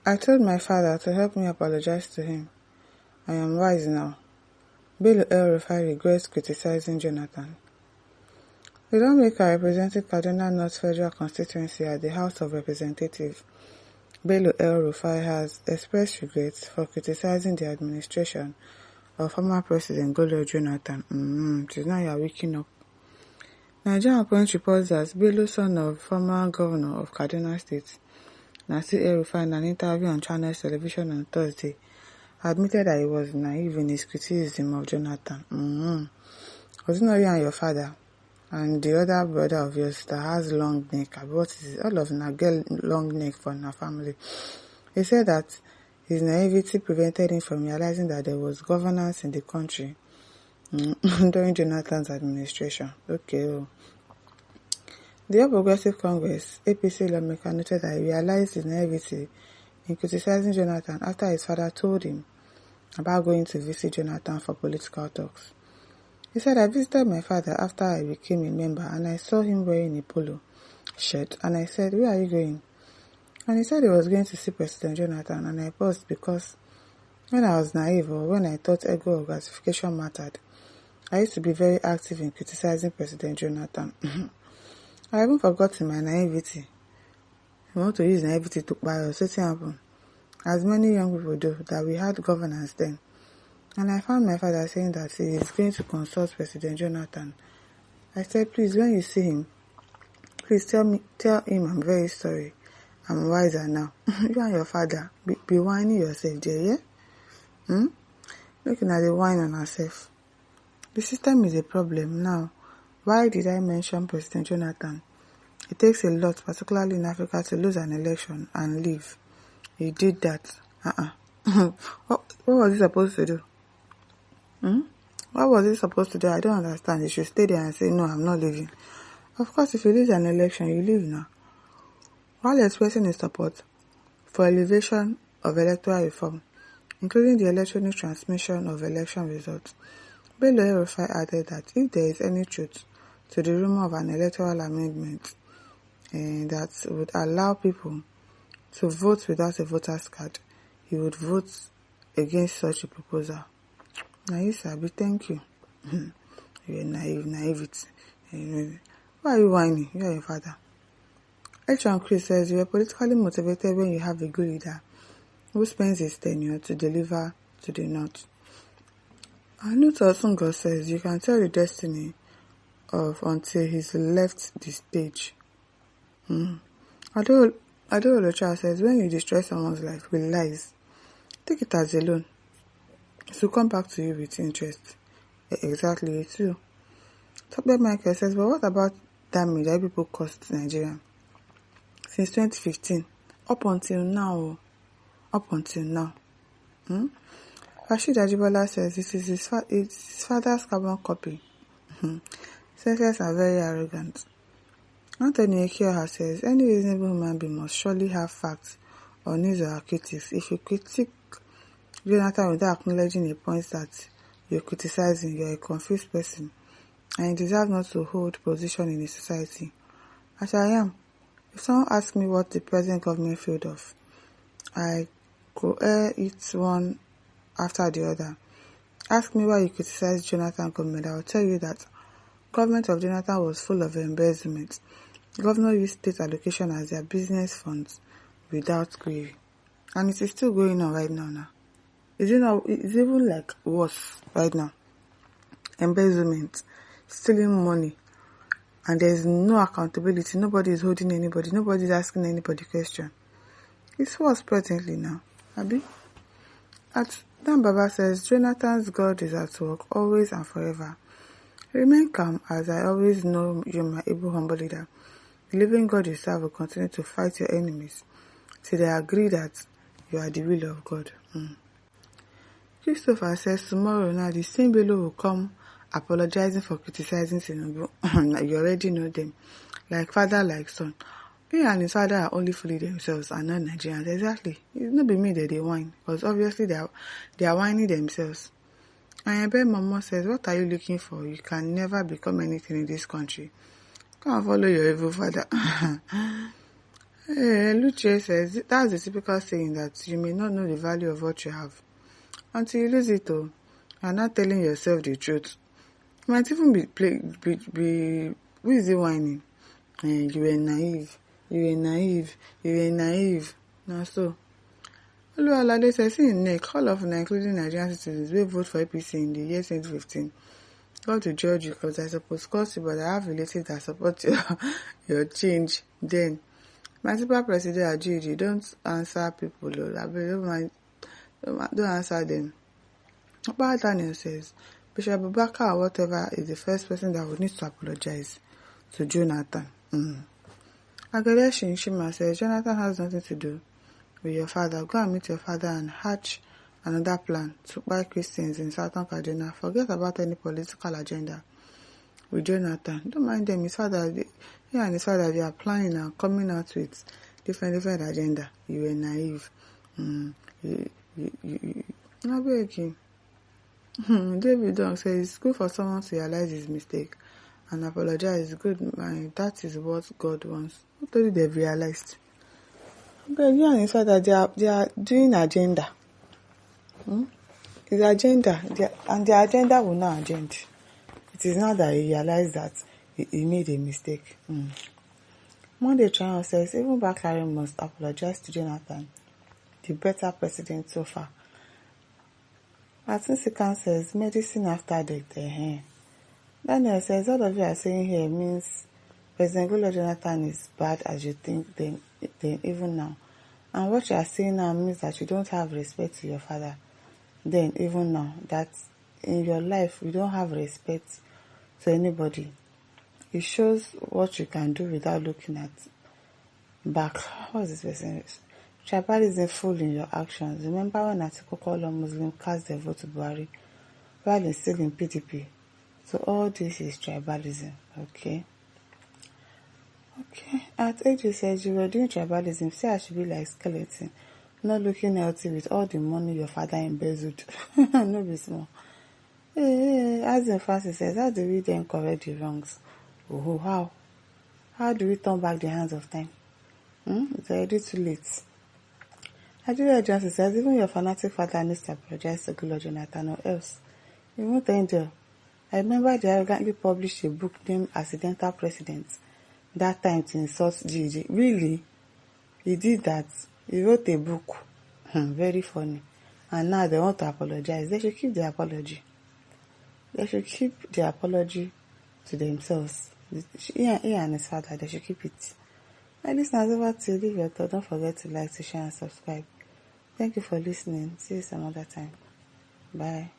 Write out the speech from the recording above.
I told my father to help me apologize to him. I am wise now. Bello El-Rufai regrets criticizing Jonathan. The lawmaker representing Kaduna North Federal Constituency at the House of Representatives, Bello El-Rufai, has expressed regrets for criticizing the administration of former President Goodluck Jonathan. It is now you are waking up. Nigerian Punch reports that Bello, son of former governor of Kaduna State, Nasir El-Rufai, in an interview on Channels Television on Thursday, admitted that he was naive in his criticism of Jonathan. Was it not you and your father and the other brother of yours that has long neck? What is it? All of them get long neck for our family. He said that his naivety prevented him from realizing that there was governance in the country during Jonathan's administration. The All Progressive Congress, APC lawmaker, noted that he realized his naivety in criticizing Jonathan after his father told him about going to visit Jonathan for political talks. He said, I visited my father after I became a member and I saw him wearing a polo shirt and I said, where are you going? And he said he was going to see President Jonathan, and I paused because when I was naive or when I thought ego or gratification mattered, I used to be very active in criticizing President Jonathan. I haven't forgotten my naivety. I want to use naivety to buy us. Something happened, as many young people do, that we had governance then. And I found my father saying that he is going to consult President Jonathan. I said, please, when you see him, please tell him I'm very sorry. I'm wiser now. You and your father, be whining yourself there, yeah? Looking at the wine on ourselves. The system is a problem now. Why did I mention President Jonathan? It takes a lot, particularly in Africa, to lose an election and leave. He did that. What was he supposed to do? What was he supposed to do? I don't understand. He should stay there and say, no, I'm not leaving. Of course, if you lose an election, you leave now. While expressing his support for elevation of electoral reform, including the electronic transmission of election results, Bello El-Rufai added that if there is any truth to the rumor of an electoral amendment that would allow people to vote without a voter's card, he would vote against such a proposal. Naive, Sabi, thank you. You're naivety. Why are you whining? You are your father. Chris says you are politically motivated when you have a good leader who spends his tenure to deliver to the North. Anuto Osungo says you can tell the destiny of until he's left the stage. Ado Olocha says when you destroy someone's life with lies, take it as a loan. It will come back to you with interest. Exactly, it too. Topper Michael says, but what about damage that people caused Nigeria? Since 2015, up until now. Rashid Ajibola says this is his father's carbon copy. Senseless and very arrogant. Anthony Ekioha says any reasonable human being must surely have facts on his or her critics. If you critique Jonathan without acknowledging a point that you're criticizing, you're a confused person and you deserve not to hold position in a society. As I am, if someone asks me what the present government failed of, I go air it one after the other. Ask me why you criticize Jonathan government. I will tell you that government of Jonathan was full of embezzlement. Governor used state allocation as their business funds without query. And it is still going on right now. It's even like worse right now. Embezzlement, stealing money. And there's no accountability. Nobody is holding anybody. Nobody is asking anybody question. It's worse presently now. Abi? Dan Baba says, Jonathan's God is at work, always and forever. Remain calm, as I always know you, my able humble leader. The living God yourself will continue to fight your enemies till they agree that you are the will of God. Christopher says, tomorrow now the same Bello will come apologizing for criticizing Tinubu. You already know them. Like father, like son. He and his father are only fooling themselves and not Nigerians. Exactly. It's not be me that they whine. Because obviously they are whining themselves. And I bet Mama says, what are you looking for? You can never become anything in this country. Come and follow your evil father. Luce says that's the typical saying that you may not know the value of what you have until you lose it. Oh, you're not telling yourself the truth. You might even be who is it whining? You were naive. You were naive. You were naive. Now so. Oluwalade says, see in neck, all of them, including Nigerian citizens, will vote for APC in the year 2015. God to judge you because I suppose curse you, but I have relatives that support your change. Then, my super president Ajiji, don't answer people, Lord. Don't mind, don't answer them. Papa Daniel says, Bishop Abubakar or whatever is the first person that would need to apologize to Jonathan. Agade Shinshima says, Jonathan has nothing to do with your father. Go and meet your father and hatch another plan to buy Christians in Southern Kaduna. Forget about any political agenda with Jonathan. Don't mind them. His father, he and his father, they are planning and coming out with different agenda. You were naive. I beg you. David Dong says it's good for someone to realize his mistake and apologize. Good, man. That is what God wants. Who told you they've realized? But you and his father, they are doing agenda. His agenda, and the agenda will not agenda. It is not that he realized that he made a mistake. Monday Trial says even Bakari must apologize to Jonathan, the better president so far. Martin Sikan says medicine after death. Daniel says all of you are saying here means President Goodluck Jonathan is bad as you think then even now. And what you are saying now means that you don't have respect to your father. Then even now, that in your life you don't have respect to anybody. It shows what you can do without looking at back. What is this person? Tribalism full in your actions. Remember when Atiku called on Muslims cast their vote to Buhari while he's still in PDP? So all this is tribalism, okay? At AJ says you were doing tribalism. Say I should be like skeleton, not looking healthy with all the money your father embezzled. No be small. As in Francis says, how do we then correct the wrongs? Oh, how? How do we turn back the hands of time? It's already too late. Nigeria Johnson says even your fanatic father needs to apologize to Goodluck Jonathan or else he won't endure. I remember they arrogantly published a book named Accidental President that time to insult GG. Really? He did that. He wrote a book. Very funny. And now they want to apologize. They should keep the apology. They should keep the apology to themselves. He and his father, they should keep it. My listeners, over to you. Leave your thought. Don't forget to like, to share, and subscribe. Thank you for listening. See you some other time. Bye.